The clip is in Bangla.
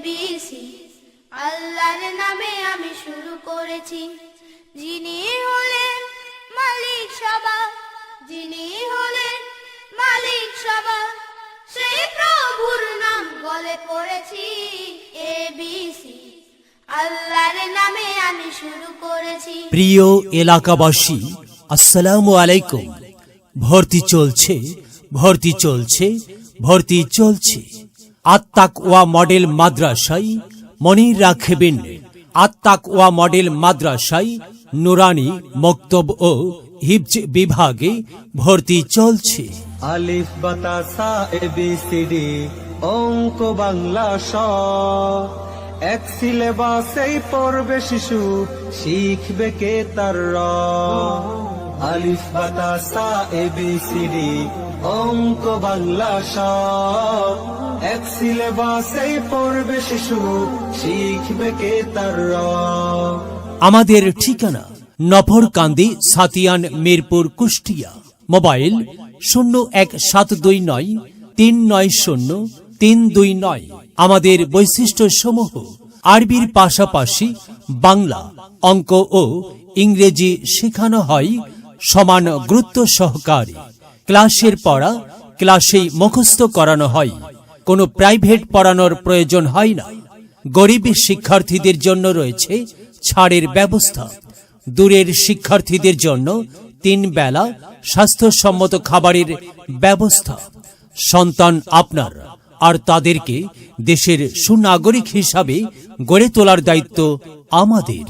ABC আল্লাহর নামে আমি শুরু করেছি। যিনি হলেন মালিক সবা, যিনি হলেন মালিক সবা, সেই প্রভুর নাম বলে পড়েছি। ABC আল্লাহর নামে আমি শুরু করেছি। প্রিয় এলাকাবাসী, আসসালামু আলাইকুম। ভর্তি চলছে, ভর্তি চলছে, ভর্তি চলছে। আত-তাকওয়া মডেল মাদ্রাসায় মনে রাখবেন, আত-তাকওয়া মডেল মাদ্রাসায় নুরানি মক্তব ও হিফজ বিভাগে ভর্তি চলছে। আলিফ বাতা সা ABCD অঙ্ক বাংলা স, এক সিলেবাসেই পড়বে শিশু, শিখবে কে তার র। আলিফ বাতা সা ABCD অঙ্ক বাংলা স, এক সিলেবাসেই পড়বে শিশু, শিখবে কে তার র। আমাদের ঠিকানা নফরকান্দি, সাতিয়ান, মিরপুর, কুষ্টিয়া। মোবাইল 01729390329। আমাদের বৈশিষ্ট্য সমূহ: আরবির পাশাপাশি বাংলা, অঙ্ক ও ইংরেজি শেখানো হয় সমান গুরুত্ব সহকারে। ক্লাসের পড়া ক্লাসেই মুখস্থ করানো হয়, কোনো প্রাইভেট পড়ানোর প্রয়োজন হয় না। গরিব শিক্ষার্থীদের জন্য রয়েছে ছাড়ের ব্যবস্থা। দূরের শিক্ষার্থীদের জন্য 3 বেলা স্বাস্থ্যসম্মত খাবারের ব্যবস্থা। সন্তান আপনার, আর তাদেরকে দেশের সুনাগরিক হিসাবে গড়ে তোলার দায়িত্ব আমাদের।